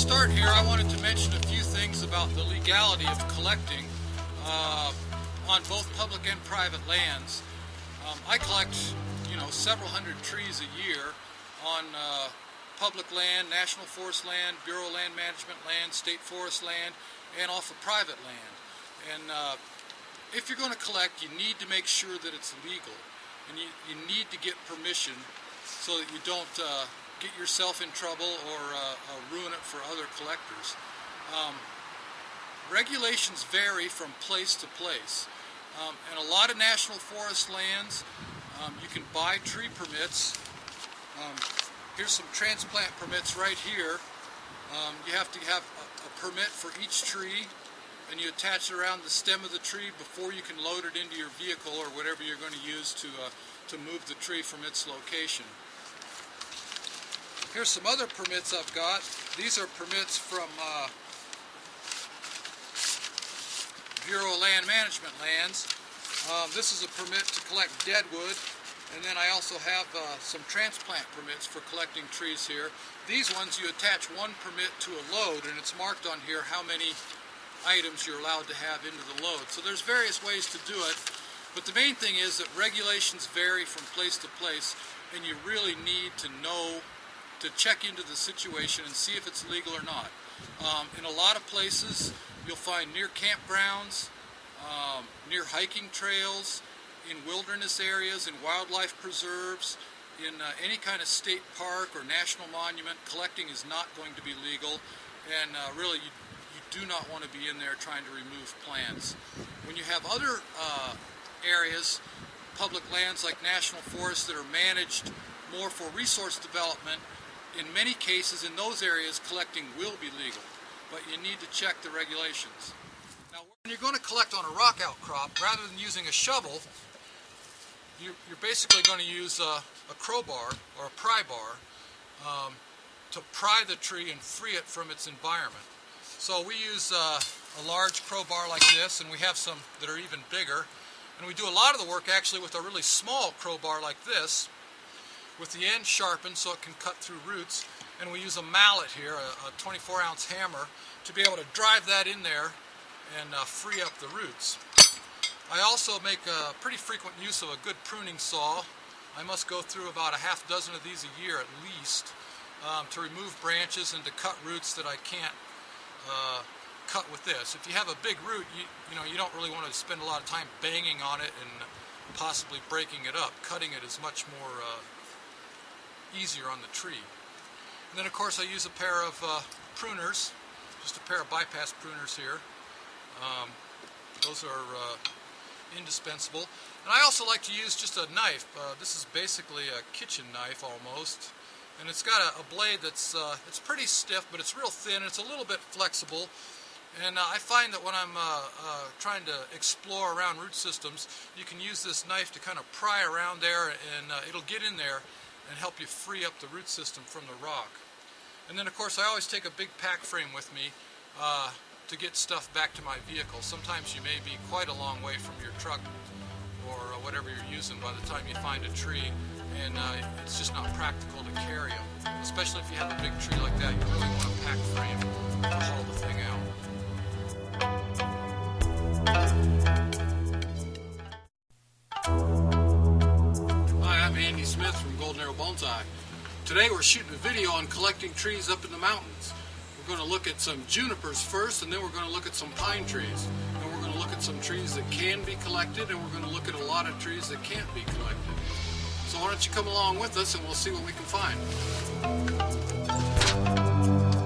start here, I wanted to mention a few things about the legality of collecting on both public and private lands. I collect, several hundred trees a year on public land, National Forest land, Bureau of Land Management land, State Forest land, and off of private land. And if you're going to collect, you need to make sure that it's legal, and you need to get permission so that you don't get yourself in trouble or ruin it for other collectors. Regulations vary from place to place. And a lot of National Forest lands, you can buy tree permits. Here's some transplant permits right here. You have to have a permit for each tree, and you attach it around the stem of the tree before you can load it into your vehicle or whatever you're going to use to move the tree from its location. Here's some other permits I've got. These are permits from Bureau of Land Management lands. This is a permit to collect deadwood, and then I also have some transplant permits for collecting trees here. These ones you attach one permit to a load, and it's marked on here how many items you're allowed to have into the load. So there's various ways to do it, but the main thing is that regulations vary from place to place, and you really need to know, to check into the situation and see if it's legal or not. In a lot of places you'll find near campgrounds, near hiking trails, in wilderness areas, in wildlife preserves, in any kind of state park or national monument, collecting is not going to be legal, and really you do not want to be in there trying to remove plants. When you have other areas, public lands like national forests that are managed more for resource development, in many cases in those areas collecting will be legal, but you need to check the regulations. Now when you're going to collect on a rock outcrop, rather than using a shovel, you're basically going to use a crowbar or a pry bar to pry the tree and free it from its environment. So we use a large crowbar like this, and we have some that are even bigger, and we do a lot of the work actually with a really small crowbar like this, with the end sharpened so it can cut through roots, and we use a mallet here, a 24-ounce hammer, to be able to drive that in there and free up the roots. I also make a pretty frequent use of a good pruning saw. I must go through about a half dozen of these a year at least to remove branches and to cut roots that I can't cut with this. If you have a big root, you don't really want to spend a lot of time banging on it and possibly breaking it up. Cutting it is much more easier on the tree. And then of course I use a pair of pruners, just a pair of bypass pruners here. Those are indispensable. And I also like to use just a knife. This is basically a kitchen knife almost, and it's got a blade that's it's pretty stiff, but it's real thin, and it's a little bit flexible. And I find that when I'm trying to explore around root systems, you can use this knife to kind of pry around there, and it'll get in there and help you free up the root system from the rock. And then of course I always take a big pack frame with me to get stuff back to my vehicle. Sometimes you may be quite a long way from your truck or whatever you're using by the time you find a tree, and it's just not practical to carry them. Especially if you have a big tree like that, you really want a pack frame to haul the thing out. Hi, I'm Andy Smith from Golden Arrow Bonsai. Today we're shooting a video on collecting trees up in the mountains. We're going to look at some junipers first, and then we're going to look at some pine trees. And we're going to look at some trees that can be collected, and we're going to look at a lot of trees that can't be collected. So why don't you come along with us and we'll see what we can find.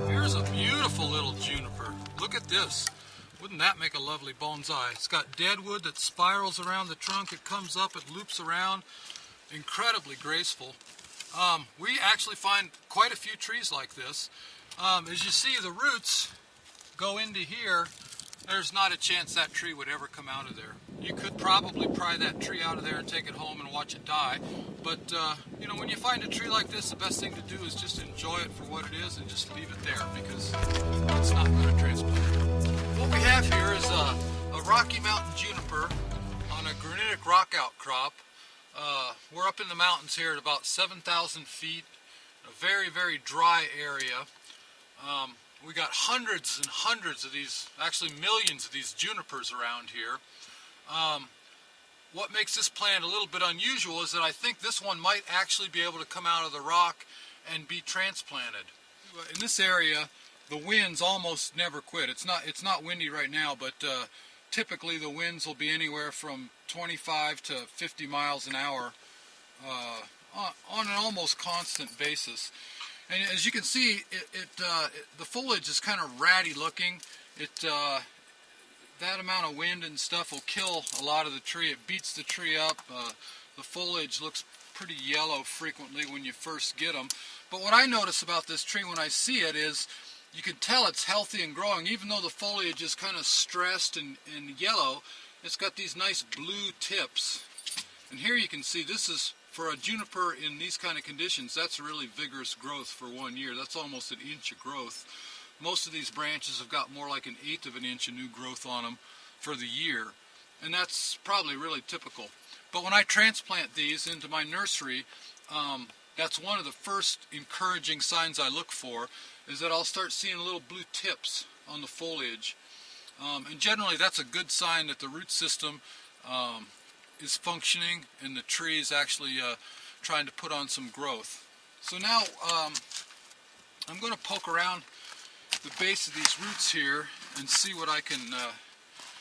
Here's a beautiful little juniper. Look at this. Wouldn't that make a lovely bonsai? It's got deadwood that spirals around the trunk. It comes up, it loops around. Incredibly graceful. We actually find quite a few trees like this. As you see, the roots go into here. There's not a chance that tree would ever come out of there. You could probably pry that tree out of there and take it home and watch it die. But, when you find a tree like this, the best thing to do is just enjoy it for what it is and just leave it there, because it's not going to transplant. What we have here is a Rocky Mountain juniper on a granitic rock outcrop. We're up in the mountains here at about 7,000 feet, a very, very dry area. We got hundreds and hundreds of these, actually millions of these junipers around here. What makes this plant a little bit unusual is that I think this one might actually be able to come out of the rock and be transplanted. In this area, the winds almost never quit. It's not windy right now, but typically the winds will be anywhere from 25 to 50 miles an hour on an almost constant basis. And as you can see, the foliage is kind of ratty looking. That amount of wind and stuff will kill a lot of the tree. It beats the tree up. The foliage looks pretty yellow frequently when you first get them. But what I notice about this tree when I see it is you can tell it's healthy and growing. Even though the foliage is kind of stressed and yellow, it's got these nice blue tips. And here you can see this is, for a juniper in these kind of conditions, that's really vigorous growth for 1 year. That's almost an inch of growth. Most of these branches have got more like 1/8 of an inch of new growth on them for the year. And that's probably really typical. But when I transplant these into my nursery, that's one of the first encouraging signs I look for, is that I'll start seeing little blue tips on the foliage. And generally that's a good sign that the root system is functioning and the tree is actually trying to put on some growth. So now I'm going to poke around the base of these roots here and see what I can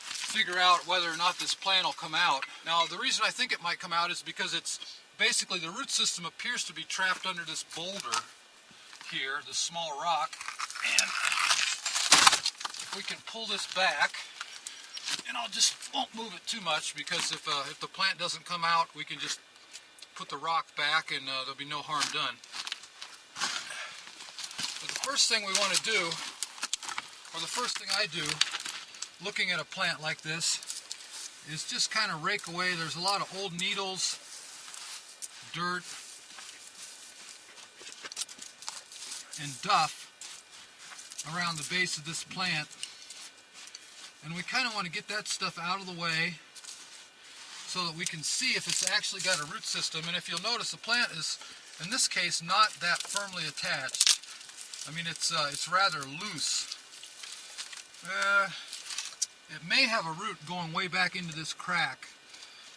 figure out whether or not this plant will come out. Now the reason I think it might come out is because it's basically the root system appears to be trapped under this boulder here, this small rock, and if we can pull this back, and I won't move it too much, because if the plant doesn't come out, we can just put the rock back and there'll be no harm done. But the first thing we want to do, or the first thing I do, looking at a plant like this, is just kind of rake away. There's a lot of old needles, dirt, and duff around the base of this plant. And we kind of want to get that stuff out of the way so that we can see if it's actually got a root system. And if you'll notice, the plant is, in this case, not that firmly attached. I mean, it's rather loose. It may have a root going way back into this crack,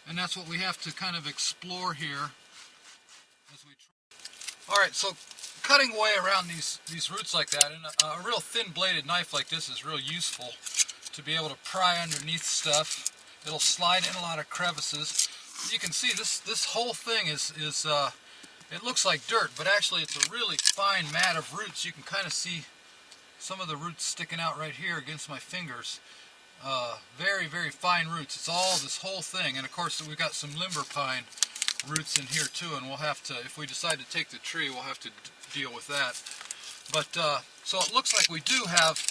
and that's what we have to kind of explore here as we try. All right, so cutting away around these roots like that, and a real thin-bladed knife like this is real useful to be able to pry underneath stuff. It'll slide in a lot of crevices. You can see this whole thing is it looks like dirt, but actually it's a really fine mat of roots. You can kind of see some of the roots sticking out right here against my fingers. Very, very fine roots. It's all this whole thing, and of course we've got some limber pine roots in here too, and we'll have to, if we decide to take the tree, we'll have to deal with that. But so it looks like we do have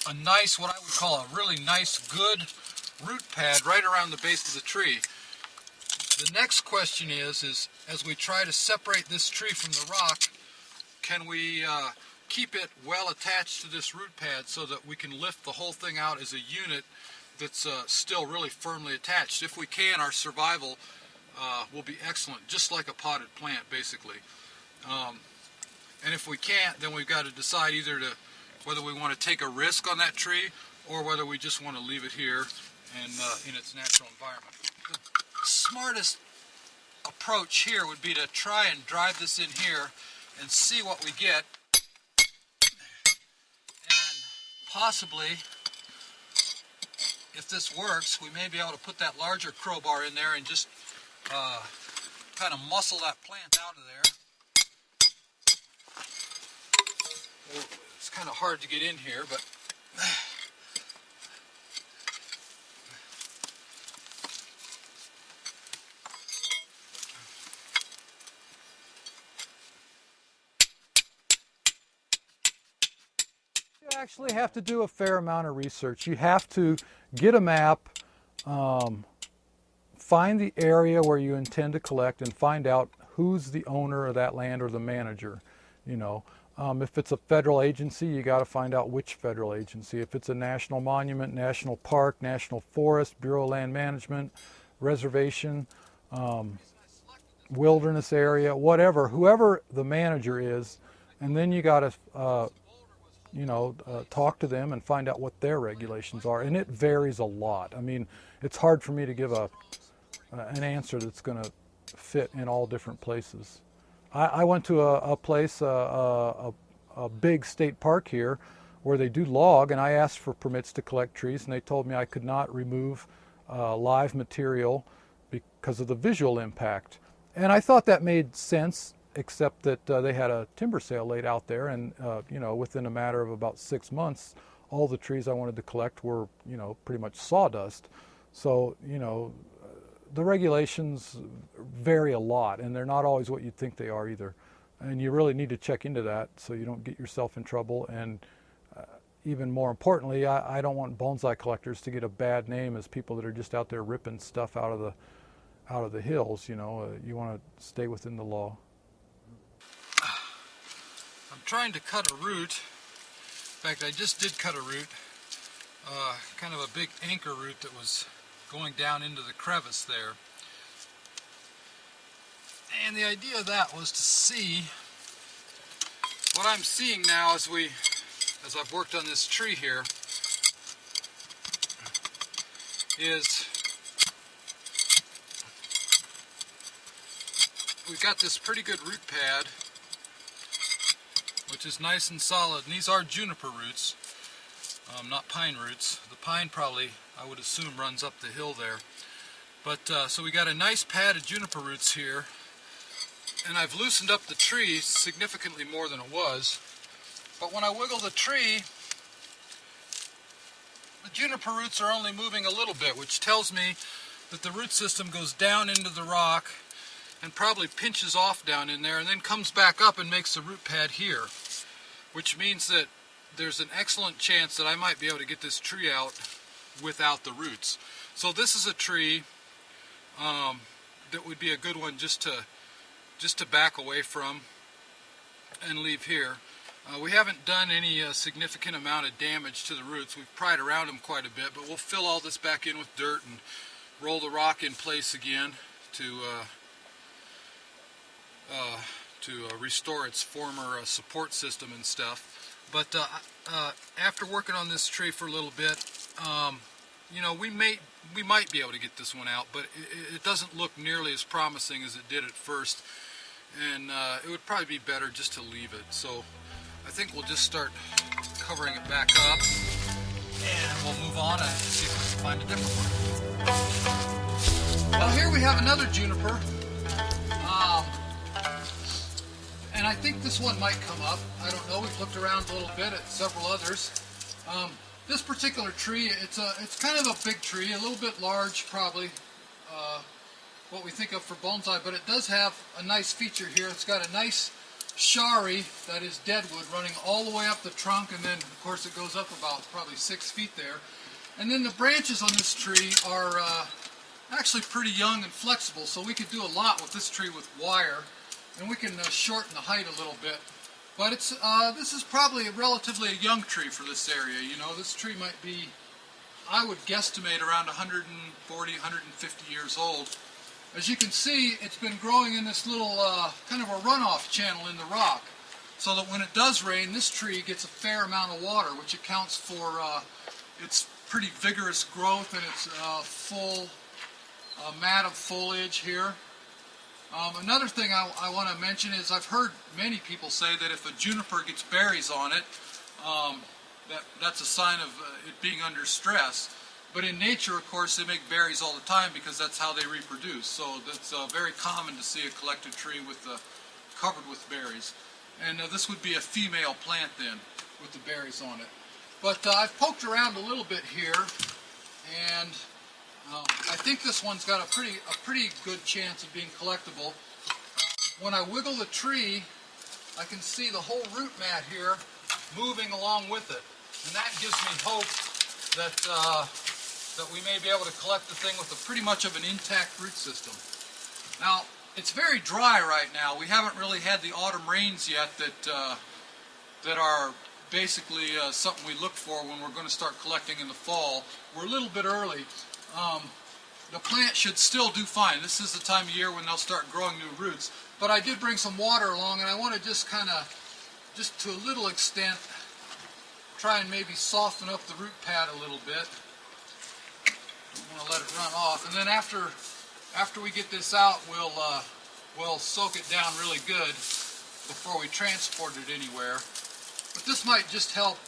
a nice, what I would call a really nice, good root pad right around the base of the tree. The next question is as we try to separate this tree from the rock, can we keep it well attached to this root pad so that we can lift the whole thing out as a unit that's still really firmly attached? If we can, our survival will be excellent, just like a potted plant, basically. And if we can't, then we've got to decide either whether we want to take a risk on that tree or whether we just want to leave it here and in its natural environment. The smartest approach here would be to try and drive this in here and see what we get, and possibly, if this works, we may be able to put that larger crowbar in there and just kind of muscle that plant out of there. Well, it's kind of hard to get in here, but you actually have to do a fair amount of research. You have to get a map, find the area where you intend to collect, and find out who's the owner of that land or the manager. You know, if it's a federal agency, you got to find out which federal agency. If it's a national monument, national park, national forest, Bureau of Land Management, reservation, wilderness area, whatever, whoever the manager is, and then you got to talk to them and find out what their regulations are. And it varies a lot. I mean, it's hard for me to give an answer that's going to fit in all different places. I went to a place, a big state park here, where they do log, and I asked for permits to collect trees, and they told me I could not remove live material because of the visual impact. And I thought that made sense, except that they had a timber sale laid out there, and within a matter of about 6 months, all the trees I wanted to collect were pretty much sawdust. So the regulations vary a lot, and they're not always what you'd think they are either. And you really need to check into that so you don't get yourself in trouble. And even more importantly, I don't want bonsai collectors to get a bad name as people that are just out there ripping stuff out of the hills. You want to stay within the law. I'm trying to cut a root. In fact, I just did cut a root, kind of a big anchor root that was going down into the crevice there. And the idea of that was to see what I'm seeing now as I've worked on this tree here is we've got this pretty good root pad, which is nice and solid, and these are juniper roots, not pine roots. The pine probably, I would assume, runs up the hill there. But so we got a nice pad of juniper roots here, and I've loosened up the tree significantly more than it was. But when I wiggle the tree, the juniper roots are only moving a little bit, which tells me that the root system goes down into the rock and probably pinches off down in there and then comes back up and makes a root pad here, which means that there's an excellent chance that I might be able to get this tree out without the roots. So this is a tree that would be a good one just to back away from and leave here. We haven't done any significant amount of damage to the roots. We've pried around them quite a bit, but we'll fill all this back in with dirt and roll the rock in place again to restore its former support system and stuff. But after working on this tree for a little bit, we might be able to get this one out, but it doesn't look nearly as promising as it did at first, and it would probably be better just to leave it. So I think we'll just start covering it back up, and we'll move on and see if we can find a different one. Well, here we have another juniper, and I think this one might come up. I don't know. We've looked around a little bit at several others. This particular tree, it's kind of a big tree, a little bit large probably, what we think of for bonsai, but it does have a nice feature here. It's got a nice shari, that is deadwood, running all the way up the trunk, and then of course it goes up about probably 6 feet there. And then the branches on this tree are actually pretty young and flexible, so we could do a lot with this tree with wire, and we can shorten the height a little bit. But this is probably relatively a young tree for this area. This tree might be, I would guesstimate, around 140, 150 years old. As you can see, it's been growing in this little kind of a runoff channel in the rock, so that when it does rain, this tree gets a fair amount of water, which accounts for its pretty vigorous growth and its full mat of foliage here. Another thing I want to mention is I've heard many people say that if a juniper gets berries on it, that's a sign of it being under stress. But in nature, of course, they make berries all the time because that's how they reproduce. So that's very common to see a collected tree covered with berries. And this would be a female plant then, with the berries on it. But I've poked around a little bit here, and I think this one's got a pretty good chance of being collectible. When I wiggle the tree, I can see the whole root mat here moving along with it, and that gives me hope that we may be able to collect the thing with pretty much of an intact root system. Now, it's very dry right now. We haven't really had the autumn rains yet that are basically something we look for when we're going to start collecting in the fall. We're a little bit early. The plant should still do fine. This is the time of year when they'll start growing new roots. But I did bring some water along, and I want to just to a little extent, try and maybe soften up the root pad a little bit. Don't want to let it run off. And then after we get this out, we'll soak it down really good before we transport it anywhere. But this might just help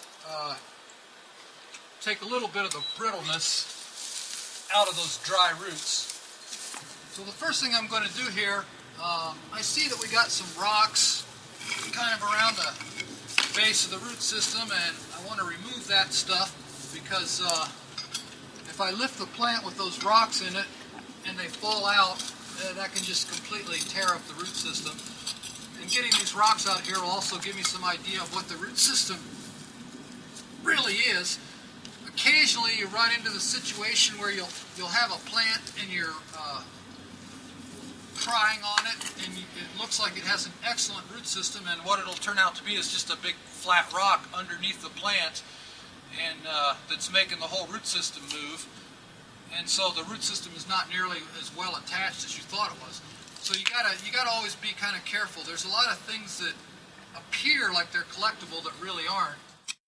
take a little bit of the brittleness out of those dry roots. So the first thing I'm going to do here, I see that we got some rocks kind of around the base of the root system, and I want to remove that stuff because if I lift the plant with those rocks in it and they fall out, that can just completely tear up the root system. And getting these rocks out here will also give me some idea of what the root system really is. Occasionally you run into the situation where you'll have a plant and you're prying on it and it looks like it has an excellent root system, and what it'll turn out to be is just a big flat rock underneath the plant, and that's making the whole root system move. And so the root system is not nearly as well attached as you thought it was. So you gotta always be kind of careful. There's a lot of things that appear like they're collectible that really aren't.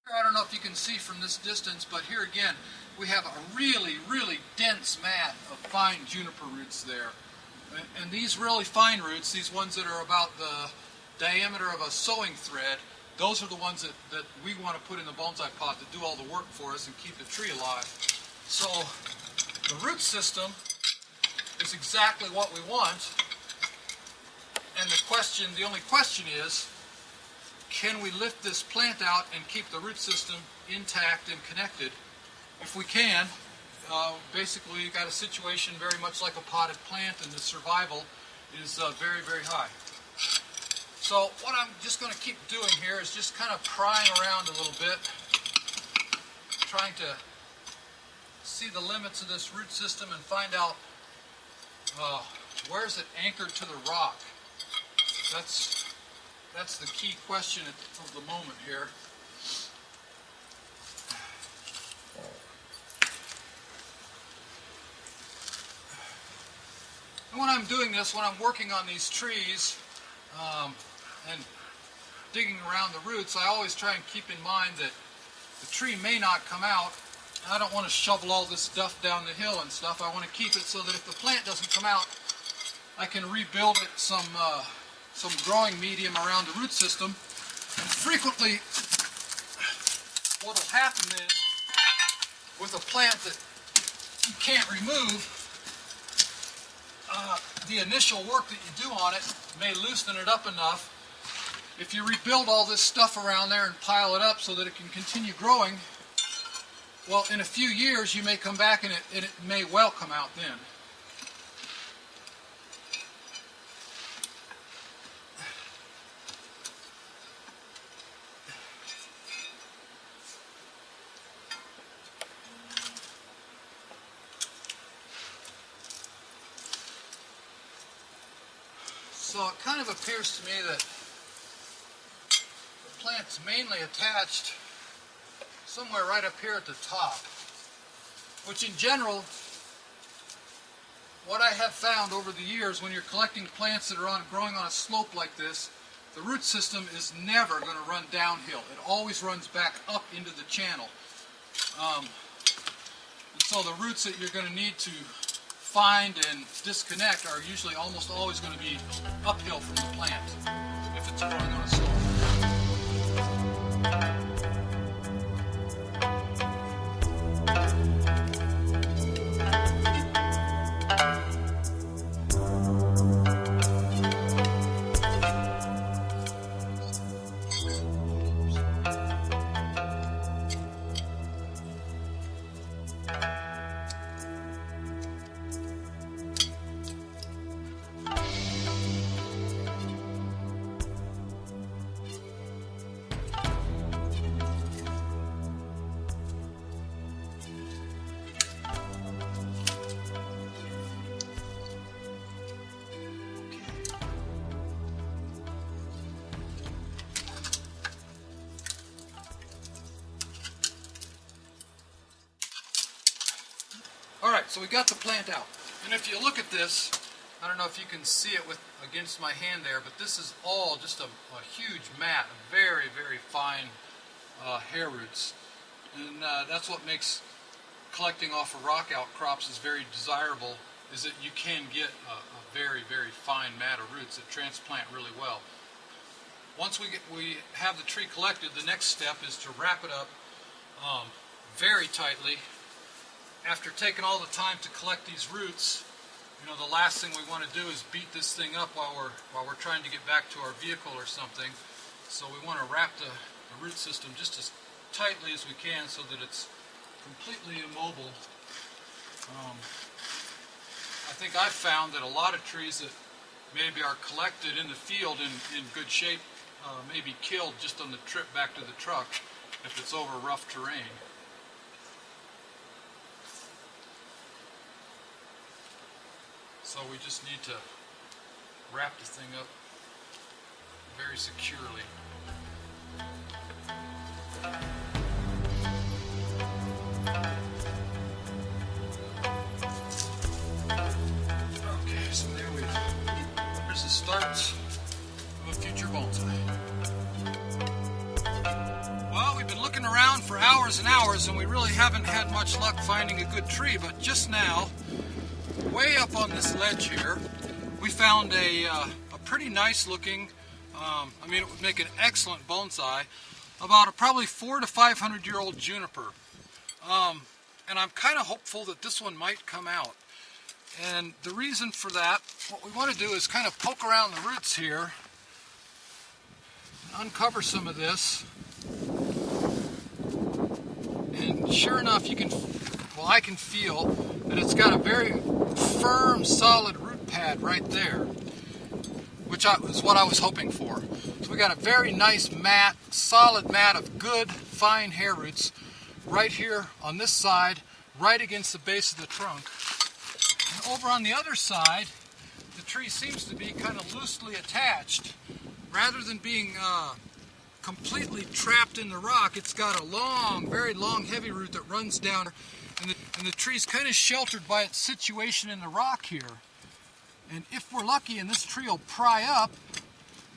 I don't know if you can see from this distance, but here again we have a really, really dense mat of fine juniper roots there. And these really fine roots, these ones that are about the diameter of a sewing thread, those are the ones that we want to put in the bonsai pot to do all the work for us and keep the tree alive. So the root system is exactly what we want, and the only question is, can we lift this plant out and keep the root system intact and connected? If we can, basically you've got a situation very much like a potted plant, and the survival is very, very high. So what I'm just going to keep doing here is just kind of prying around a little bit, trying to see the limits of this root system and find out where is it anchored to the rock. That's the key question of the moment here. And when I'm doing this, when I'm working on these trees and digging around the roots, I always try and keep in mind that the tree may not come out. And I don't want to shovel all this stuff down the hill and stuff. I want to keep it so that if the plant doesn't come out, I can rebuild it some growing medium around the root system. And frequently what will happen then with a plant that you can't remove, the initial work that you do on it may loosen it up enough. If you rebuild all this stuff around there and pile it up so that it can continue growing, well, in a few years you may come back and it may well come out then. So it kind of appears to me that the plant's mainly attached somewhere right up here at the top, which in general, what I have found over the years when you're collecting plants that are growing on a slope like this, the root system is never going to run downhill. It always runs back up into the channel. And so the roots that you're going to need to find and disconnect are usually almost always going to be uphill from the plant if it's growing on a slope. Alright, so we got the plant out. And if you look at this, I don't know if you can see it against my hand there, but this is all just a huge mat of very, very fine hair roots. And that's what makes collecting off of rock outcrops is very desirable, is that you can get a very, very fine mat of roots that transplant really well. Once we have the tree collected, the next step is to wrap it up very tightly. After taking all the time to collect these roots, you know, the last thing we want to do is beat this thing up while we're trying to get back to our vehicle or something. So we want to wrap the root system just as tightly as we can so that it's completely immobile. I think I've found that a lot of trees that maybe are collected in the field in good shape may be killed just on the trip back to the truck if it's over rough terrain. So we just need to wrap the thing up very securely. Okay, so here's the start of a future bonsai. Well, we've been looking around for hours and hours and we really haven't had much luck finding a good tree, but just now, way up on this ledge here, we found a pretty nice looking, I mean it would make an excellent bonsai, about a probably 400 to 500 year old juniper. And I'm kind of hopeful that this one might come out. And the reason for that, what we want to do is kind of poke around the roots here, and uncover some of this. And sure enough, you can, well, I can feel that it's got a very firm, solid root pad right there, which is what I was hoping for. So we got a very nice mat, solid mat of good, fine hair roots right here on this side, right against the base of the trunk. And over on the other side, the tree seems to be kind of loosely attached. Rather than being completely trapped in the rock, it's got a long, very long, heavy root that runs down, and the tree's kind of sheltered by its situation in the rock here. And if we're lucky and this tree will pry up,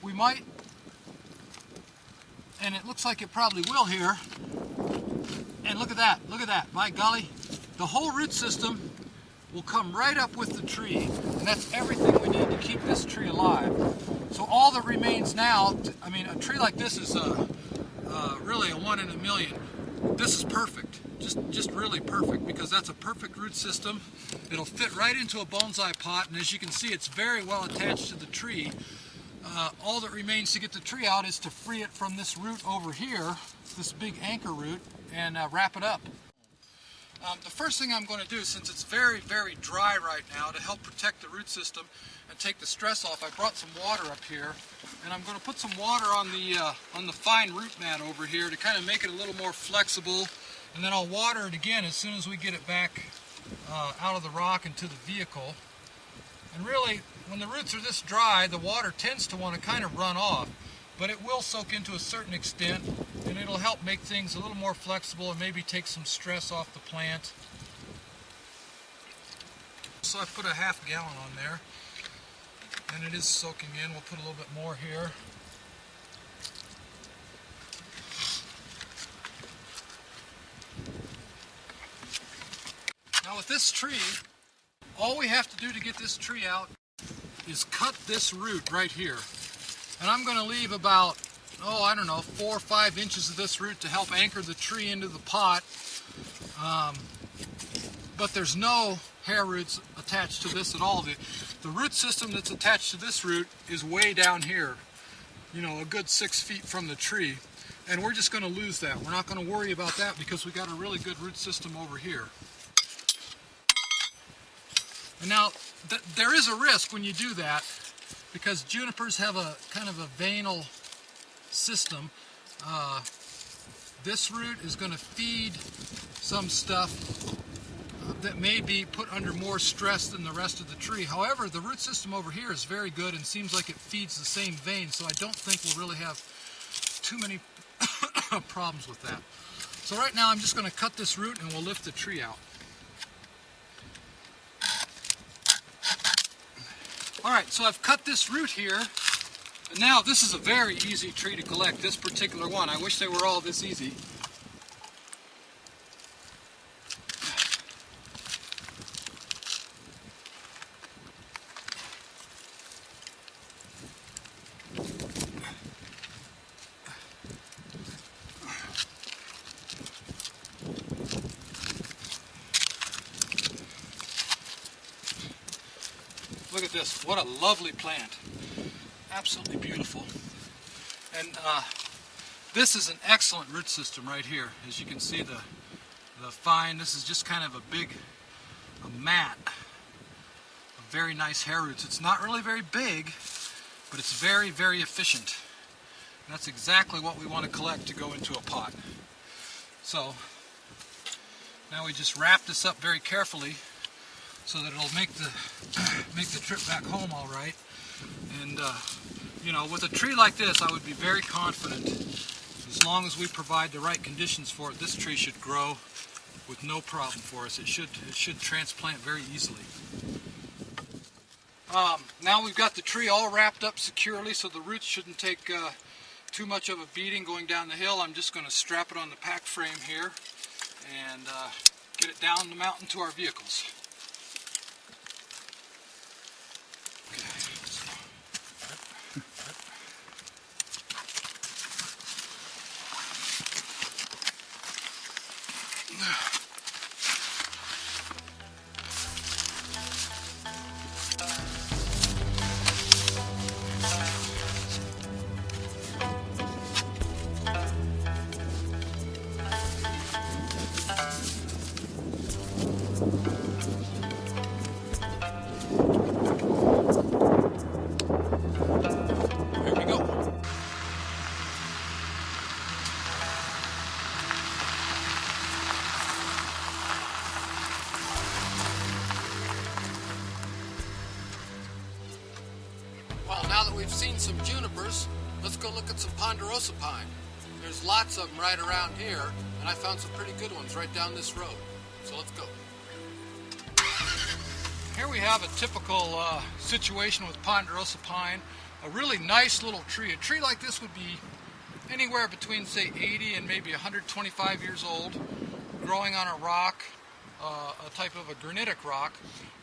we might, and it looks like it probably will here, and look at that, by golly, the whole root system will come right up with the tree, and that's everything we need to keep this tree alive. So all that remains now, I mean, a tree like this is really a 1 in a million. This is perfect, just really perfect, because that's a perfect root system. It'll fit right into a bonsai pot, and as you can see, it's very well attached to the tree. All that remains to get the tree out is to free it from this root over here, this big anchor root, and wrap it up. The first thing I'm going to do, since it's very, very dry right now, to help protect the root system and take the stress off, I brought some water up here, and I'm going to put some water on the fine root mat over here to kind of make it a little more flexible, and then I'll water it again as soon as we get it back out of the rock and to the vehicle. And really, when the roots are this dry, the water tends to want to kind of run off, but it will soak into a certain extent, and it'll help make things a little more flexible and maybe take some stress off the plant. So I put a ½ gallon on there, and it is soaking in. We'll put a little bit more here. Now with this tree, all we have to do to get this tree out is cut this root right here. And I'm going to leave about, I don't know, 4 or 5 inches of this root to help anchor the tree into the pot. But there's no hair roots attached to this at all. The root system that's attached to this root is way down here, you know, a good 6 feet from the tree. And we're just going to lose that. We're not going to worry about that because we got a really good root system over here. And now, there is a risk when you do that, because junipers have a kind of a veinal system. This root is going to feed some stuff that may be put under more stress than the rest of the tree. However, the root system over here is very good and seems like it feeds the same vein, so I don't think we'll really have too many problems with that. So right now I'm just going to cut this root and we'll lift the tree out. Alright, so I've cut this root here, And now this is a very easy tree to collect, this particular one. I wish they were all this easy. Look at this, what a lovely plant. Absolutely beautiful. And this is an excellent root system right here. As you can see, the fine, this is just kind of a mat of very nice hair roots. It's not really very big, but it's very, very efficient. And that's exactly what we want to collect to go into a pot. So now we just wrap this up very carefully so that it'll make the trip back home all right. And you know, with a tree like this, I would be very confident, as long as we provide the right conditions for it, this tree should grow with no problem for us. It should transplant very easily. Now we've got the tree all wrapped up securely, so the roots shouldn't take too much of a beating going down the hill. I'm just going to strap it on the pack frame here and get it down the mountain to our vehicles. Here we go. Well, now that we've seen some junipers, let's go look at some ponderosa pine. There's lots of them right around here, and I found some pretty good ones right down this road. So let's go. Here we have a typical situation with ponderosa pine. A really nice little tree. A tree like this would be anywhere between, say, 80 and maybe 125 years old, growing on a rock, a type of a granitic rock.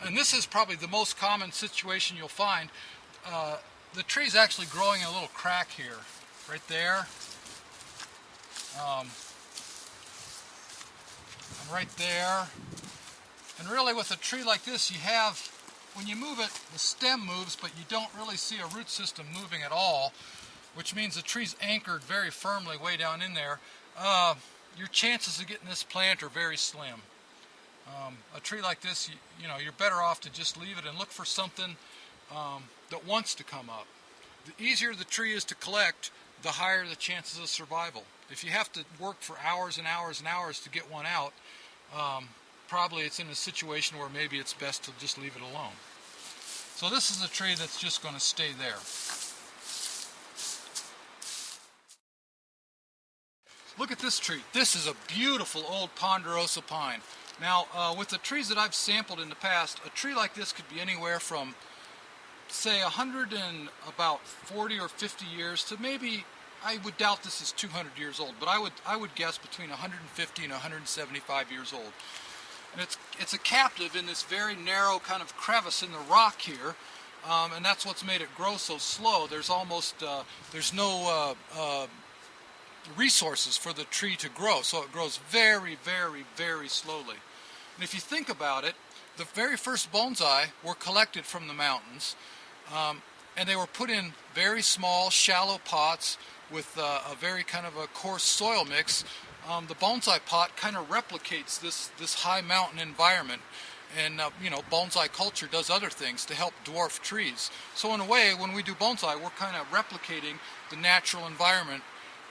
And this is probably the most common situation you'll find. The tree's actually growing a little crack here, right there. And right there. And really with a tree like this, you have, when you move it, the stem moves, but you don't really see a root system moving at all, which means the tree's anchored very firmly way down in there. Your chances of getting this plant are very slim. A tree like this, you know, you're better off to just leave it and look for something that wants to come up. The easier the tree is to collect, the higher the chances of survival. If you have to work for hours and hours and hours to get one out, probably it's in a situation where maybe it's best to just leave it alone. So this is a tree that's just going to stay there. Look at this tree. This is a beautiful old ponderosa pine. Now, with the trees that I've sampled in the past, a tree like this could be anywhere from, say, 140 or 50 years to maybe, I would doubt this is 200 years old, but I would guess between 150 and 175 years old. And it's a captive in this very narrow kind of crevice in the rock here, and that's what's made it grow so slow. There's almost there's no resources for the tree to grow, so it grows very, very, very slowly. And if you think about it, the very first bonsai were collected from the mountains, and they were put in very small, shallow pots with a very kind of a coarse soil mix. The bonsai pot kind of replicates this high mountain environment, and you know, bonsai culture does other things to help dwarf trees. So in a way, when we do bonsai, we're kind of replicating the natural environment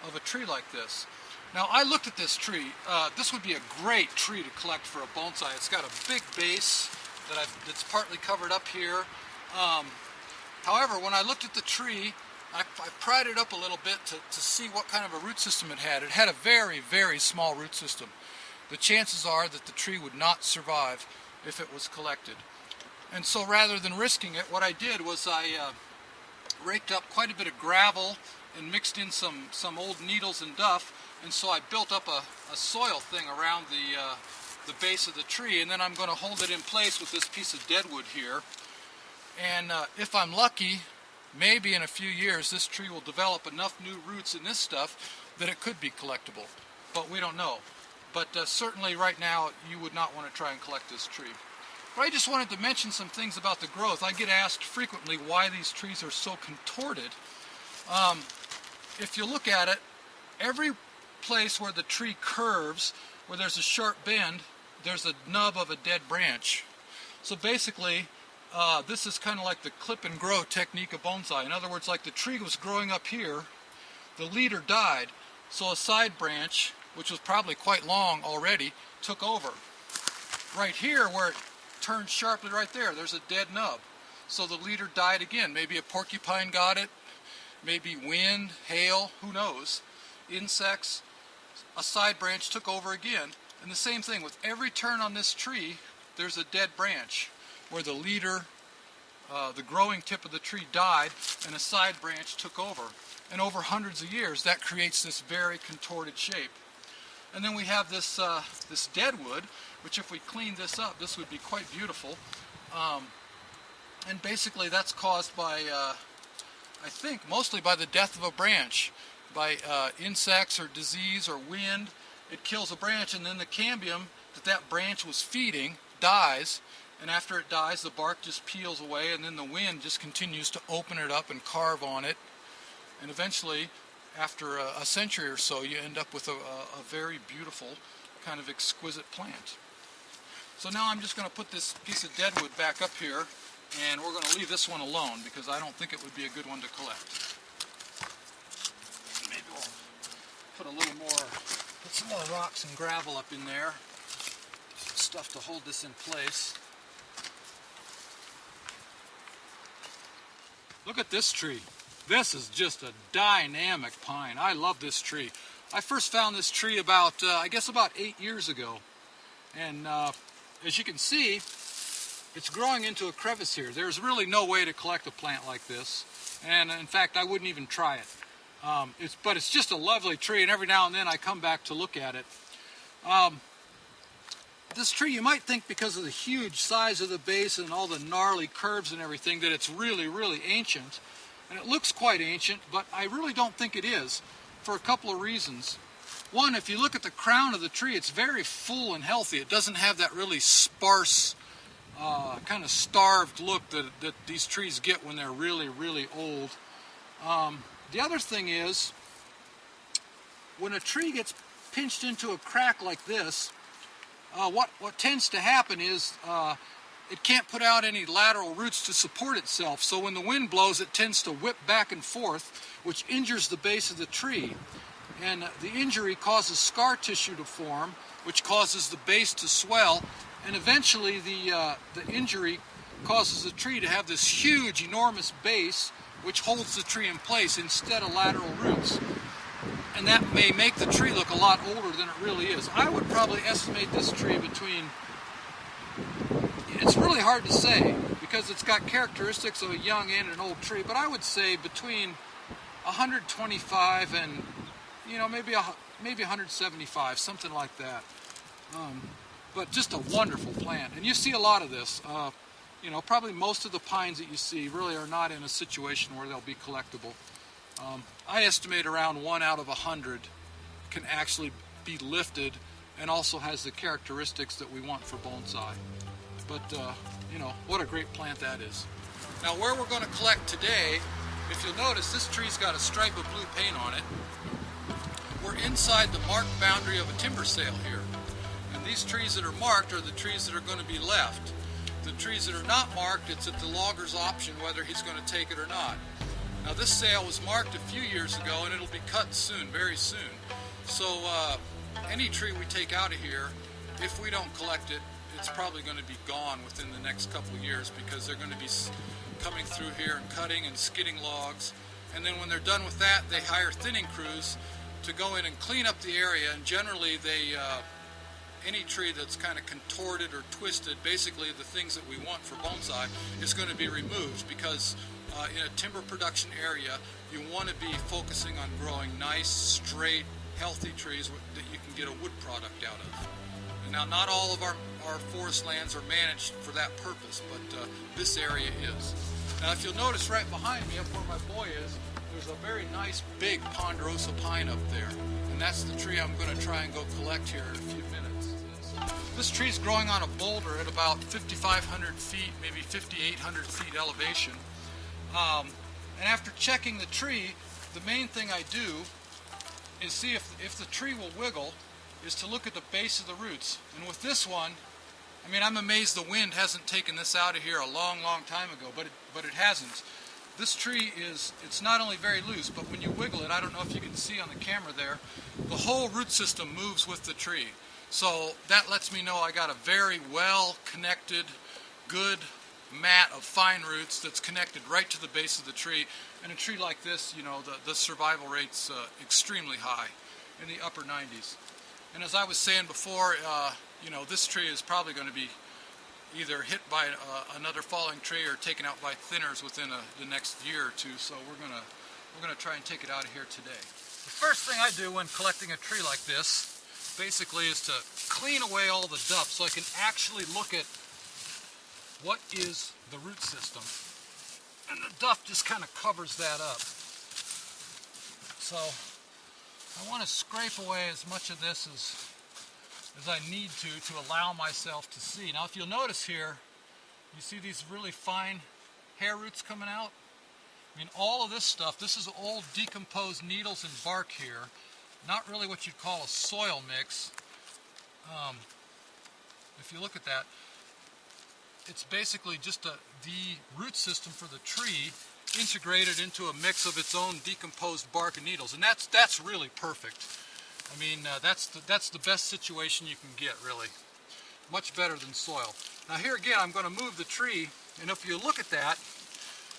of a tree like this. Now, I looked at this tree. This would be a great tree to collect for a bonsai. It's got a big base that's partly covered up here. However, when I looked at the tree, I pried it up a little bit to see what kind of a root system it had. It had a very, very small root system. The chances are that the tree would not survive if it was collected. And so rather than risking it, what I did was I raked up quite a bit of gravel and mixed in some old needles and duff, and so I built up a soil thing around the base of the tree, and then I'm going to hold it in place with this piece of deadwood here. And if I'm lucky, maybe in a few years this tree will develop enough new roots in this stuff that it could be collectible, but we don't know. But certainly right now you would not want to try and collect this tree. But I just wanted to mention some things about the growth. I get asked frequently why these trees are so contorted. If you look at it, every place where the tree curves, where there's a sharp bend, there's a nub of a dead branch. So basically, this is kind of like the clip and grow technique of bonsai. In other words, like the tree was growing up here, the leader died, so a side branch, which was probably quite long already, took over. Right here, where it turns sharply right there, there's a dead nub. So the leader died again. Maybe a porcupine got it, maybe wind, hail, who knows. Insects, a side branch took over again. And the same thing, with every turn on this tree, there's a dead branch where the leader, the growing tip of the tree died and a side branch took over. And over hundreds of years, that creates this very contorted shape. And then we have this, this deadwood, which if we clean this up, this would be quite beautiful. And basically that's caused by, I think, mostly by the death of a branch, by insects or disease or wind. It kills a branch, and then the cambium that branch was feeding dies, and after it dies the bark just peels away, and then the wind just continues to open it up and carve on it, and eventually after a century or so you end up with a very beautiful kind of exquisite plant. So now I'm just going to put this piece of deadwood back up here, and we're going to leave this one alone because I don't think it would be a good one to collect. Maybe we'll put a little more, put some more rocks and gravel up in there, stuff to hold this in place. Look at this tree. This is just a dynamic pine. I love this tree. I first found this tree about, I guess about 8 years ago. And as you can see, it's growing into a crevice here. There's really no way to collect a plant like this. And in fact, I wouldn't even try it. But it's just a lovely tree, and every now and then I come back to look at it. This tree, you might think because of the huge size of the base and all the gnarly curves and everything that it's really, really ancient. And it looks quite ancient, but I really don't think it is, for a couple of reasons. One, if you look at the crown of the tree, it's very full and healthy. It doesn't have that really sparse, kind of starved look that these trees get when they're really, really old. The other thing is, when a tree gets pinched into a crack like this, what tends to happen is it can't put out any lateral roots to support itself. So when the wind blows, it tends to whip back and forth, which injures the base of the tree. And the injury causes scar tissue to form, which causes the base to swell. And eventually the injury causes the tree to have this huge, enormous base, which holds the tree in place instead of lateral roots. And that may make the tree look a lot older than it really is. I would probably estimate this tree between, it's really hard to say because it's got characteristics of a young and an old tree, but I would say between 125 and, you know, maybe 175, something like that. But just a wonderful plant. And you see a lot of this. You know, probably most of the pines that you see really are not in a situation where they'll be collectible. I estimate around 1 out of 100 can actually be lifted and also has the characteristics that we want for bonsai. But, you know, what a great plant that is. Now where we're going to collect today, if you'll notice, this tree's got a stripe of blue paint on it. We're inside the marked boundary of a timber sale here. And these trees that are marked are the trees that are going to be left. The trees that are not marked, it's at the logger's option whether he's going to take it or not. Now this sale was marked a few years ago and it'll be cut soon, very soon. So any tree we take out of here, if we don't collect it, it's probably going to be gone within the next couple of years because they're going to be coming through here and cutting and skidding logs. And then when they're done with that, they hire thinning crews to go in and clean up the area, and generally they any tree that's kind of contorted or twisted, basically the things that we want for bonsai, is going to be removed because in a timber production area, you want to be focusing on growing nice, straight, healthy trees that you can get a wood product out of. And now, not all of our forest lands are managed for that purpose, but this area is. Now, if you'll notice right behind me, up where my boy is, there's a very nice big ponderosa pine up there. And that's the tree I'm going to try and go collect here in a few minutes. This tree's growing on a boulder at about 5,500 feet, maybe 5,800 feet elevation. And after checking the tree, the main thing I do is see if the tree will wiggle, is to look at the base of the roots. And with this one, I mean, I'm amazed the wind hasn't taken this out of here a long, long time ago, but it hasn't. This tree it's not only very loose, but when you wiggle it, I don't know if you can see on the camera there, the whole root system moves with the tree. So that lets me know I got a very well connected, good mat of fine roots that's connected right to the base of the tree. And a tree like this, you know, the survival rate's extremely high, in the upper 90s. And as I was saying before, you know, this tree is probably going to be either hit by another falling tree or taken out by thinners within the next year or two. So we're gonna try and take it out of here today. The first thing I do when collecting a tree like this, basically, is to clean away all the duff so I can actually look at what is the root system. And the duff just kind of covers that up. So I want to scrape away as much of this as I need to allow myself to see. Now if you'll notice here, you see these really fine hair roots coming out? I mean, all of this stuff, this is old decomposed needles and bark here. Not really what you'd call a soil mix. If you look at that, it's basically just the root system for the tree integrated into a mix of its own decomposed bark and needles, and that's really perfect. I mean, that's the best situation you can get, really. Much better than soil. Now here again, I'm going to move the tree, and if you look at that,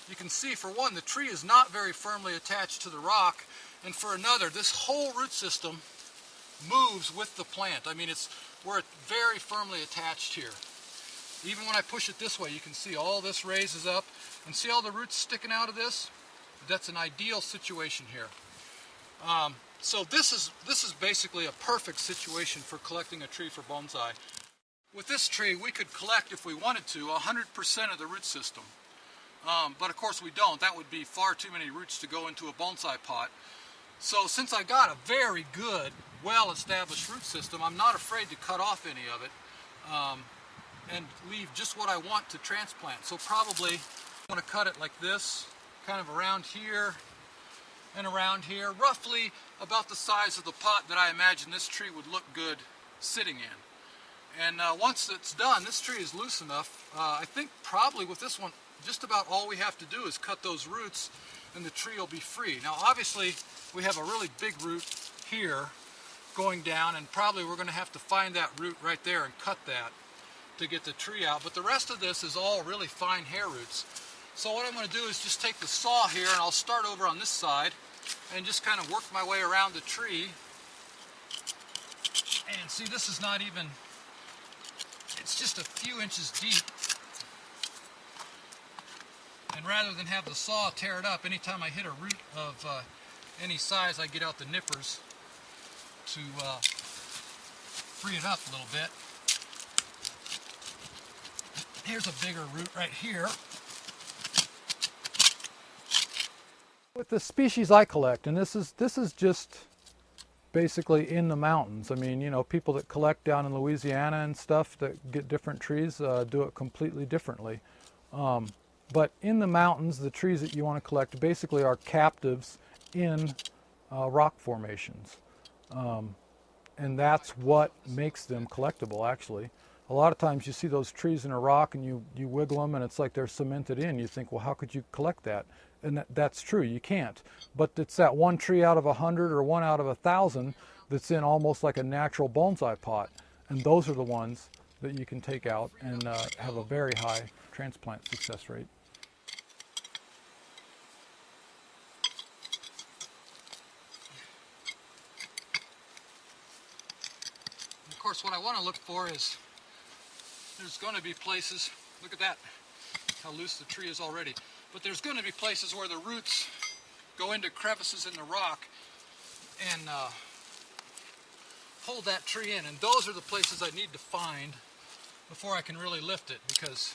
you can see, for one, the tree is not very firmly attached to the rock, and for another, this whole root system moves with the plant. I mean, we're very firmly attached here. Even when I push it this way, you can see all this raises up, and see all the roots sticking out of this? That's an ideal situation here. So this is basically a perfect situation for collecting a tree for bonsai. With this tree, we could collect, if we wanted to, 100% of the root system. But of course we don't. That would be far too many roots to go into a bonsai pot. So since I got a very good, well-established root system, I'm not afraid to cut off any of it and leave just what I want to transplant. So probably I'm going to cut it like this, kind of around here and around here, roughly about the size of the pot that I imagine this tree would look good sitting in. And once it's done, this tree is loose enough. I think probably with this one, just about all we have to do is cut those roots and the tree will be free. Now obviously we have a really big root here going down, and probably we're going to have to find that root right there and cut that to get the tree out. But the rest of this is all really fine hair roots. So what I'm going to do is just take the saw here, and I'll start over on this side and just kind of work my way around the tree. And see, this is not even, it's just a few inches deep. And rather than have the saw tear it up, anytime I hit a root of any size, I get out the nippers to free it up a little bit. Here's a bigger root right here. With the species I collect, and this is just basically in the mountains. I mean, you know, people that collect down in Louisiana and stuff that get different trees do it completely differently. But in the mountains, the trees that you want to collect basically are captives in rock formations. And that's what makes them collectible, actually. A lot of times you see those trees in a rock and you wiggle them and it's like they're cemented in. You think, well, how could you collect that? And that's true, you can't. But it's that one tree out of 100 or one out of 1,000 that's in almost like a natural bonsai pot. And those are the ones that you can take out and have a very high transplant success rate. Of course, what I want to look for is there's going to be places, look at that, how loose the tree is already. but there's going to be places where the roots go into crevices in the rock and hold that tree in, and those are the places I need to find before I can really lift it, because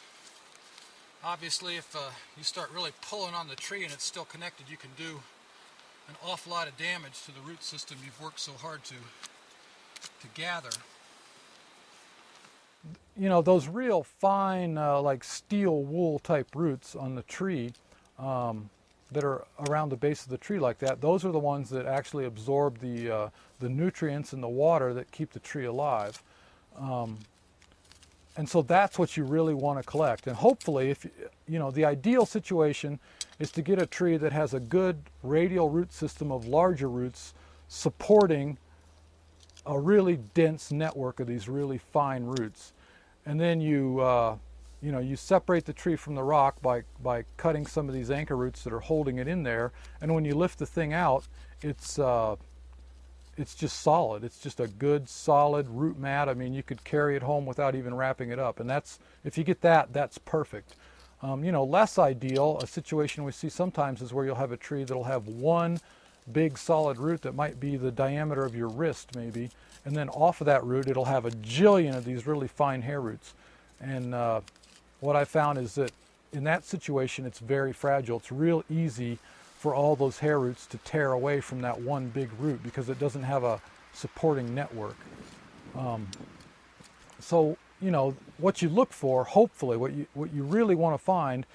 obviously if you start really pulling on the tree and it's still connected, you can do an awful lot of damage to the root system you've worked so hard to gather. You know, those real fine, like steel wool type roots on the tree that are around the base of the tree like that, those are the ones that actually absorb the nutrients and the water that keep the tree alive. And so that's what you really want to collect. And hopefully, if you know, the ideal situation is to get a tree that has a good radial root system of larger roots supporting a really dense network of these really fine roots. And then you know, you separate the tree from the rock by cutting some of these anchor roots that are holding it in there. And when you lift the thing out, it's just solid. It's just a good solid root mat. I mean, you could carry it home without even wrapping it up. And that's, if you get that, that's perfect. You know, less ideal, a situation we see sometimes is where you'll have a tree that'll have one big solid root that might be the diameter of your wrist maybe, and then off of that root it'll have a jillion of these really fine hair roots. And what I found is that in that situation it's very fragile. It's real easy for all those hair roots to tear away from that one big root because it doesn't have a supporting network. So, you know, what you look for, hopefully, what you really want to find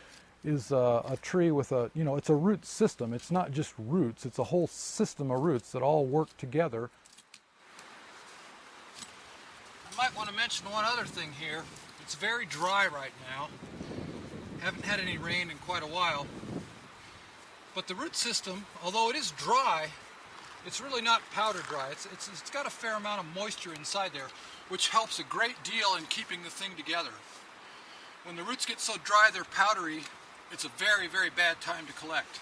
is a tree with a, you know, it's a root system. It's not just roots, it's a whole system of roots that all work together. I might want to mention one other thing here. It's very dry right now. Haven't had any rain in quite a while. But the root system, although it is dry, it's really not powder dry. It's got a fair amount of moisture inside there, which helps a great deal in keeping the thing together. When the roots get so dry they're powdery, it's a very, very bad time to collect.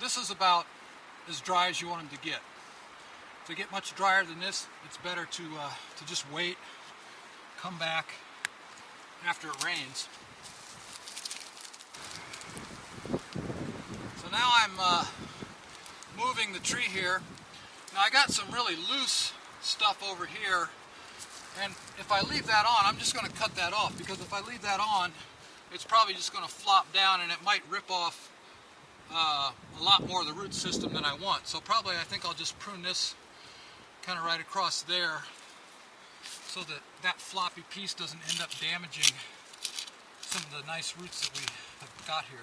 This is about as dry as you want them to get. If they get much drier than this, it's better to just wait, come back after it rains. So now I'm moving the tree here. Now I got some really loose stuff over here, and if I leave that on, I'm just going to cut that off, because if I leave that on, it's probably just going to flop down and it might rip off a lot more of the root system than I want. So probably I think I'll just prune this kind of right across there so that that floppy piece doesn't end up damaging some of the nice roots that we have got here.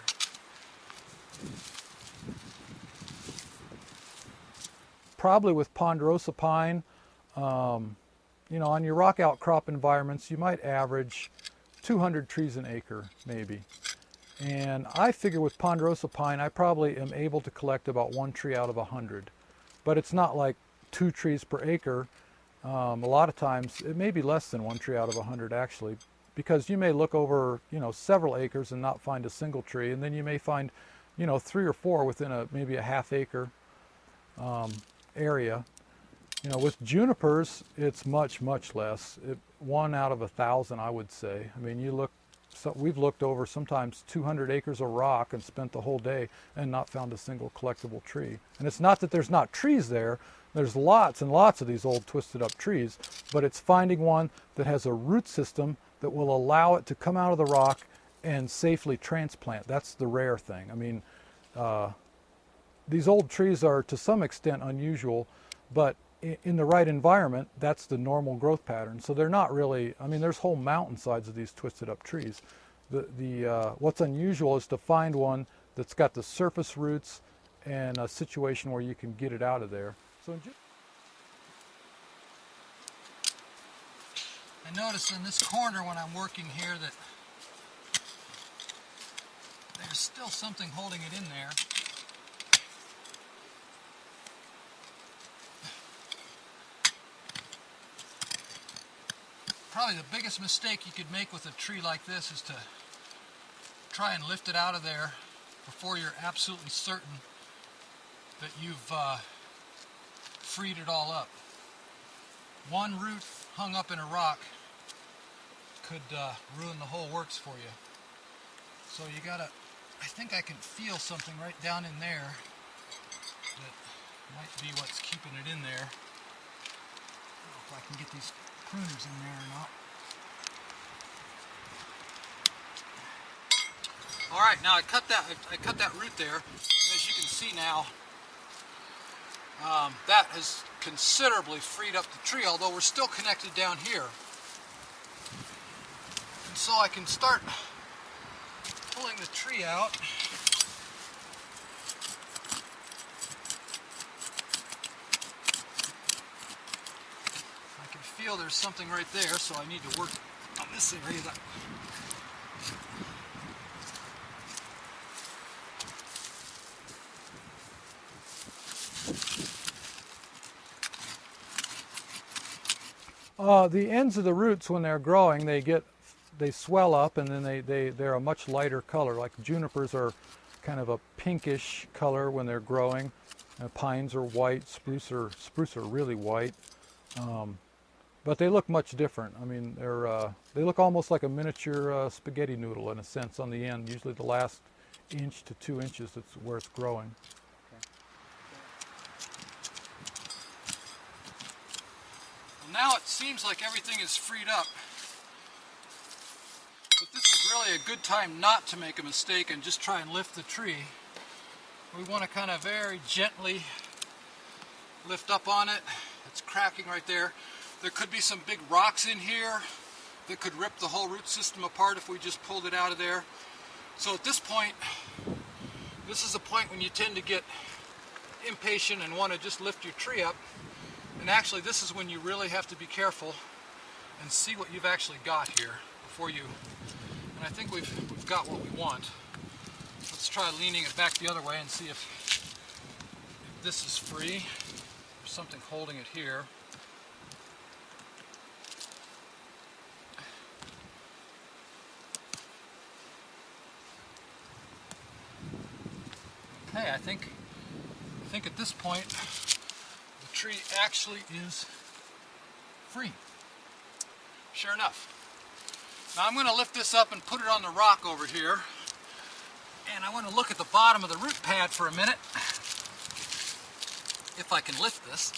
Probably with ponderosa pine, you know, on your rock outcrop environments, you might average 200 trees an acre, maybe. And I figure with ponderosa pine, I probably am able to collect about one tree out of 100. But it's not like 2 trees per acre. A lot of times, it may be less than 1 tree out of 100 actually, because you may look over, you know, several acres and not find a single tree, and then you may find, you know, 3 or 4 within maybe a half acre area. You know, with junipers, it's much, much less. 1 out of 1,000, I would say. I mean, you look, so we've looked over sometimes 200 acres of rock and spent the whole day and not found a single collectible tree. And it's not that there's not trees there. There's lots and lots of these old twisted up trees, but it's finding one that has a root system that will allow it to come out of the rock and safely transplant. That's the rare thing. I mean, these old trees are to some extent unusual, but in the right environment, that's the normal growth pattern. So they're not really, I mean, there's whole mountainsides of these twisted up trees. What's unusual is to find one that's got the surface roots and a situation where you can get it out of there. So I notice in this corner when I'm working here that there's still something holding it in there. Probably the biggest mistake you could make with a tree like this is to try and lift it out of there before you're absolutely certain that you've freed it all up. One root hung up in a rock could ruin the whole works for you. So you gotta I think I can feel something right down in there that might be what's keeping it in there. I don't know if I can get these pruners in there or not. All right, now I cut that root there, and as you can see now, that has considerably freed up the tree, although we're still connected down here. And so I can start pulling the tree out. I can feel there's something right there, so I need to work on this area. The ends of the roots, when they're growing, they swell up, and then they're a much lighter color. Like junipers are kind of a pinkish color when they're growing. Pines are white. Spruce are really white. But they look much different. I mean, they look almost like a miniature spaghetti noodle in a sense on the end. Usually the last inch to 2 inches, that's where it's growing. Now it seems like everything is freed up, but this is really a good time not to make a mistake and just try and lift the tree. We want to kind of very gently lift up on it. It's cracking right there. There could be some big rocks in here that could rip the whole root system apart if we just pulled it out of there. So at this point, this is a point when you tend to get impatient and want to just lift your tree up. And actually, this is when you really have to be careful and see what you've actually got here before you. And I think we've got what we want. Let's try leaning it back the other way and see if this is free. There's something holding it here. Okay, I think at this point, tree actually is free. Sure enough. Now I'm going to lift this up and put it on the rock over here, and I want to look at the bottom of the root pad for a minute, if I can lift this.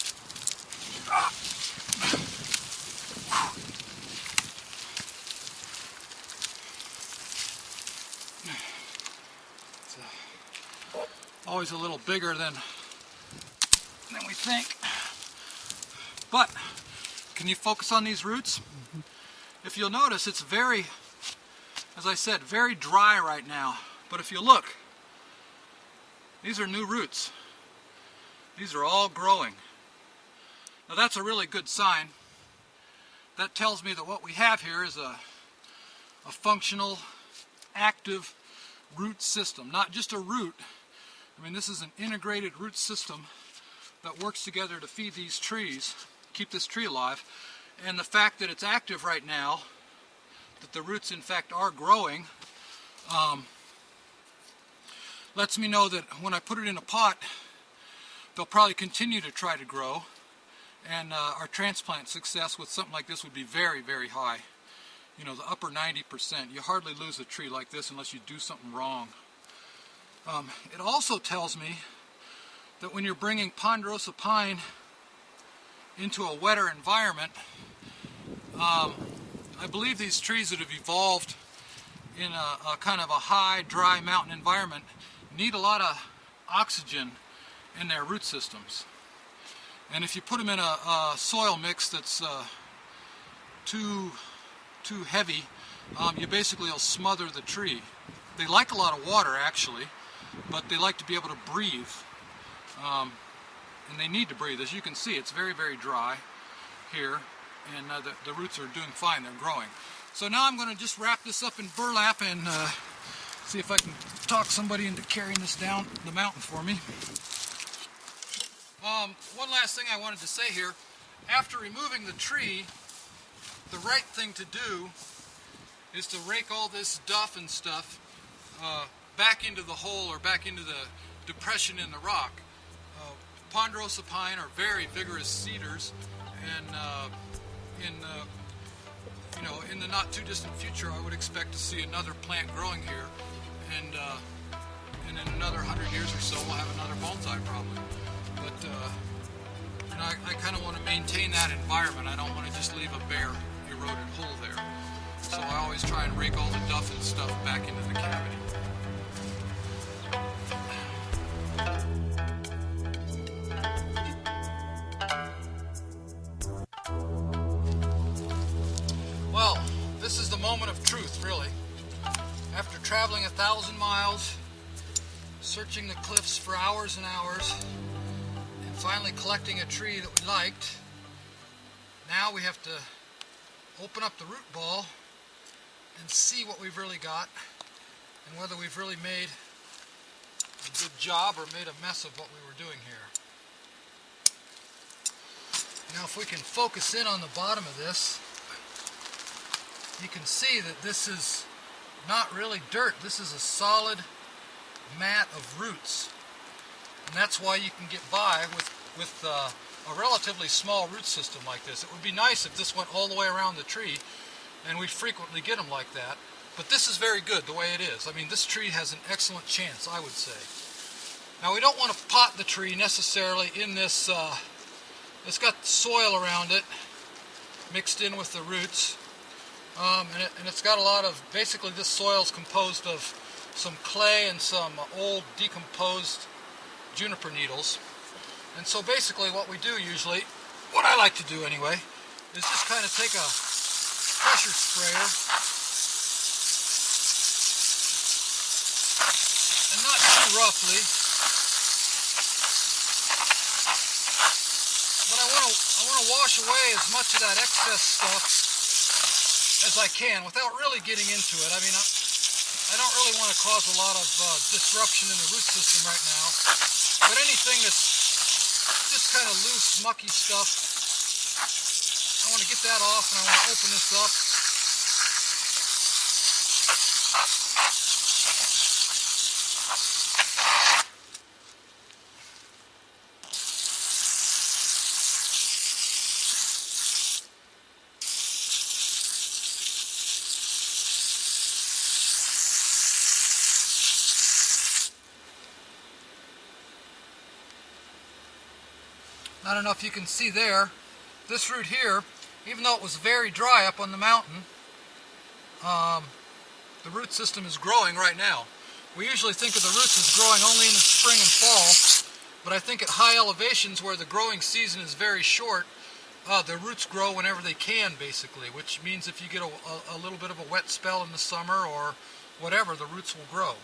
It's always a little bigger than we think. But can you focus on these roots? Mm-hmm. If you'll notice, it's very, as I said, very dry right now. But if you look, these are new roots. These are all growing. Now that's a really good sign. That tells me that what we have here is a functional, active root system. Not just a root. I mean, this is an integrated root system that works together to feed these trees, keep this tree alive. And the fact that it's active right now, that the roots in fact are growing, lets me know that when I put it in a pot, they'll probably continue to try to grow, and our transplant success with something like this would be very, very high. You know, the upper 90%. You hardly lose a tree like this unless you do something wrong. It also tells me that when you're bringing ponderosa pine into a wetter environment, I believe these trees that have evolved in a kind of a high, dry mountain environment need a lot of oxygen in their root systems. And if you put them in a soil mix that's too heavy, you basically will smother the tree. They like a lot of water actually, but they like to be able to breathe. And they need to breathe. As you can see, it's very, very dry here, and the roots are doing fine. They're growing. So now I'm going to just wrap this up in burlap and see if I can talk somebody into carrying this down the mountain for me. One last thing I wanted to say here. After removing the tree, the right thing to do is to rake all this duff and stuff back into the hole or back into the depression in the rock. Ponderosa pine are very vigorous cedars, and in the not too distant future, I would expect to see another plant growing here, and and in another 100 years or so we'll have another bonsai probably. But you know, I kind of want to maintain that environment. I don't want to just leave a bare, eroded hole there. So I always try and rake all the duff and stuff back into the cavity. Well, this is the moment of truth, really. After traveling 1,000 miles, searching the cliffs for hours and hours, and finally collecting a tree that we liked, now we have to open up the root ball and see what we've really got and whether we've really made a good job or made a mess of what we were doing here. Now if we can focus in on the bottom of this, you can see that this is not really dirt. This is a solid mat of roots. And that's why you can get by with a relatively small root system like this. It would be nice if this went all the way around the tree, and we frequently get them like that. But this is very good the way it is. I mean, this tree has an excellent chance, I would say. Now we don't want to pot the tree necessarily in this, it's got soil around it mixed in with the roots. And it's got a lot of, basically this soil is composed of some clay and some old decomposed juniper needles. And so basically what we do usually, what I like to do anyway, is just kind of take a pressure sprayer and not too roughly, but I want to wash away as much of that excess stuff as I can without really getting into it. I mean, I don't really want to cause a lot of disruption in the root system right now, but anything that's just kind of loose, mucky stuff, I want to get that off, and I want to open this up. I don't know if you can see there, this root here, even though it was very dry up on the mountain, the root system is growing right now. We usually think of the roots as growing only in the spring and fall, but I think at high elevations where the growing season is very short, the roots grow whenever they can, basically, which means if you get a little bit of a wet spell in the summer or whatever, the roots will grow.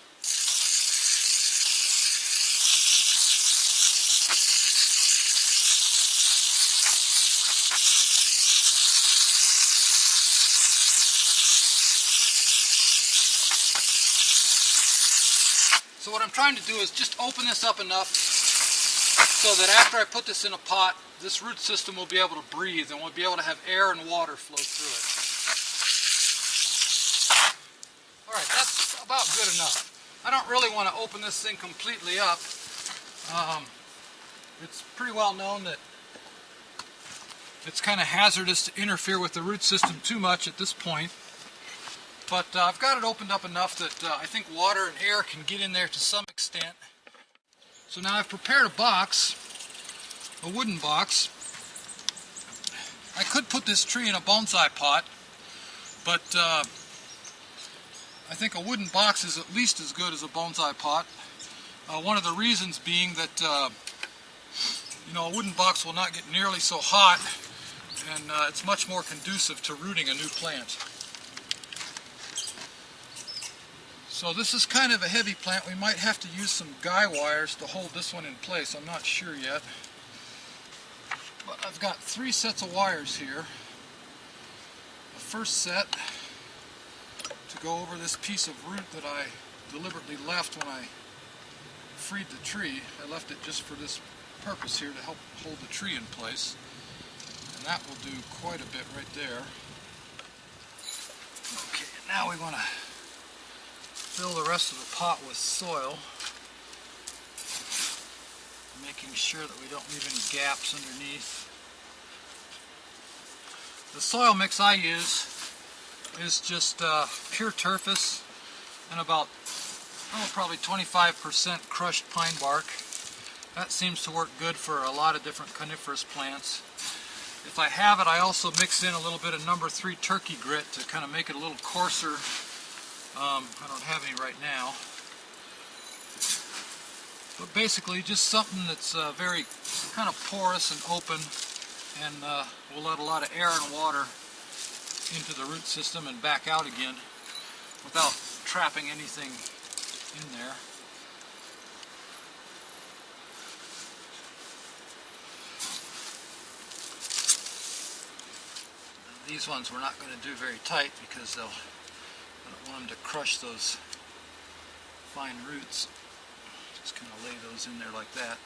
So what I'm trying to do is just open this up enough so that after I put this in a pot, this root system will be able to breathe and we'll be able to have air and water flow through it. Alright, that's about good enough. I don't really want to open this thing completely up. It's pretty well known that it's kind of hazardous to interfere with the root system too much at this point. But I've got it opened up enough that I think water and air can get in there to some extent. So now I've prepared a box, a wooden box. I could put this tree in a bonsai pot, but I think a wooden box is at least as good as a bonsai pot. One of the reasons being that you know, a wooden box will not get nearly so hot, and it's much more conducive to rooting a new plant. So this is kind of a heavy plant. We might have to use some guy wires to hold this one in place. I'm not sure yet. But I've got 3 sets of wires here. The first set to go over this piece of root that I deliberately left when I freed the tree. I left it just for this purpose here to help hold the tree in place. And that will do quite a bit right there. Okay, now we want to fill the rest of the pot with soil, making sure that we don't leave any gaps underneath. The soil mix I use is just pure turfus and about probably 25% crushed pine bark. That seems to work good for a lot of different coniferous plants. If I have it, I also mix in a little bit of number 3 turkey grit to kind of make it a little coarser. I don't have any right now. But basically just something that's very kind of porous and open, and will let a lot of air and water into the root system and back out again without trapping anything in there. These ones we're not going to do very tight because I don't want them to crush those fine roots. Just kind of lay those in there like that.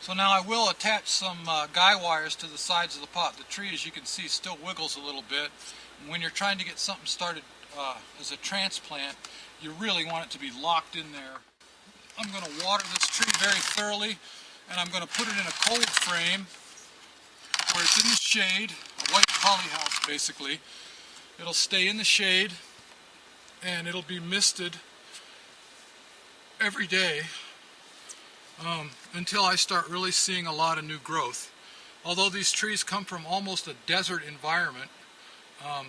So now I will attach some guy wires to the sides of the pot. The tree, as you can see, still wiggles a little bit. And when you're trying to get something started as a transplant, you really want it to be locked in there. I'm going to water this tree very thoroughly, and I'm going to put it in a cold frame where it's in the shade, a white poly house basically. It'll stay in the shade, and it'll be misted every day until I start really seeing a lot of new growth. Although these trees come from almost a desert environment,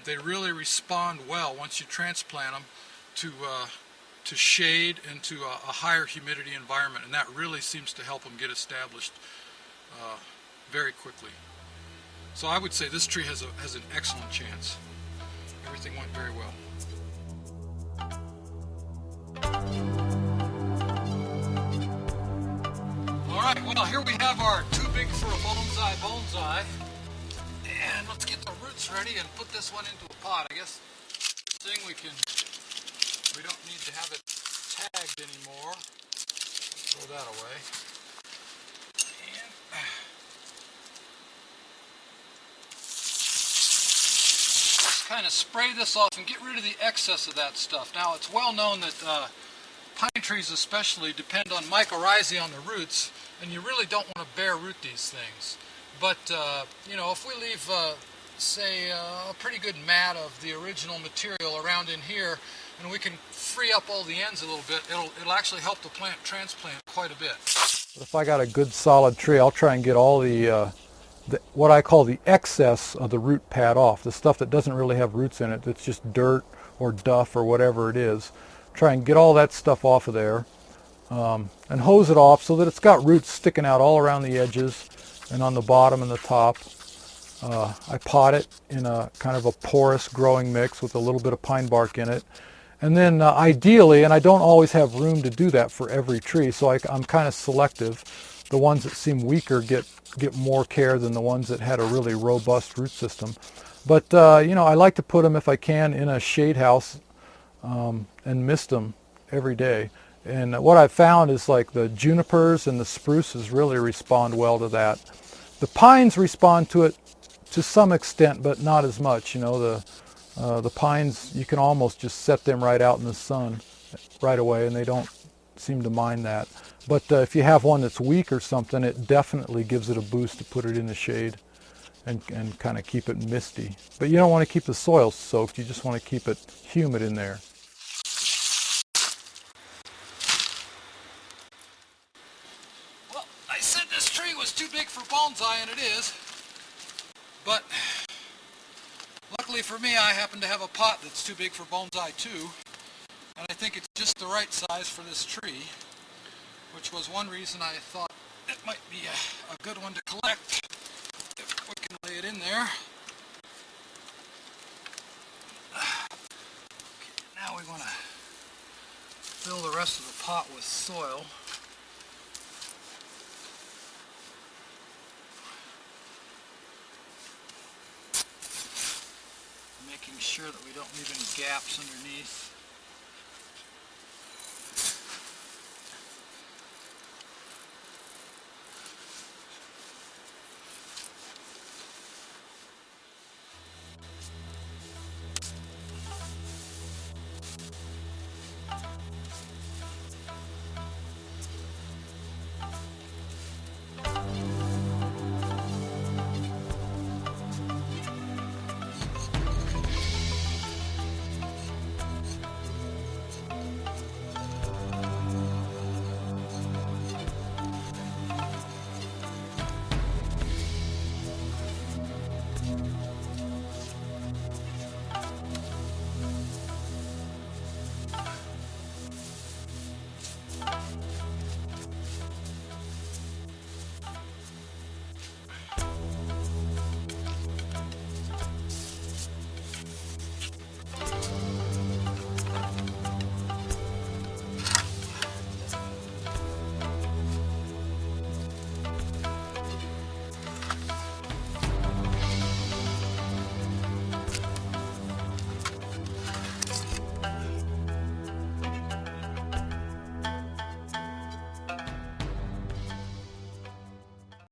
they really respond well once you transplant them to shade and to a higher humidity environment, and that really seems to help them get established very quickly. So I would say this tree has an excellent chance. Everything went very well. Alright, well here we have our too big for a bonsai. And let's get the roots ready and put this one into a pot. I guess the thing we don't need to have it tagged anymore. Let's throw that away. And just kind of spray this off and get rid of the excess of that stuff. Now it's well known that pine trees especially depend on mycorrhizae on the roots, and you really don't want to bare root these things. But you know, if we leave say a pretty good mat of the original material around in here, and we can free up all the ends a little bit, it'll actually help the plant transplant quite a bit. But if I got a good solid tree, I'll try and get all the what I call the excess of the root pad off, the stuff that doesn't really have roots in it, that's just dirt or duff or whatever it is. Try and get all that stuff off of there, and hose it off so that it's got roots sticking out all around the edges and on the bottom and the top. I pot it in a kind of a porous growing mix with a little bit of pine bark in it. And then ideally, and I don't always have room to do that for every tree, so I'm kind of selective. The ones that seem weaker get more care than the ones that had a really robust root system. But you know, I like to put them, if I can, in a shade house and mist them every day. And what I've found is like the junipers and the spruces really respond well to that. The pines respond to it to some extent, but not as much. You know, the pines, you can almost just set them right out in the sun right away, and they don't seem to mind that. But if you have one that's weak or something, it definitely gives it a boost to put it in the shade and kind of keep it misty. But you don't want to keep the soil soaked, you just want to keep it humid in there. Well, I said this tree was too big for bonsai, and it is. But luckily for me, I happen to have a pot that's too big for bonsai too, and I think it's just the right size for this tree, which was one reason I thought it might be a good one to collect if we can lay it in there. Okay, now we want to fill the rest of the pot with soil. Making sure that we don't leave any gaps underneath.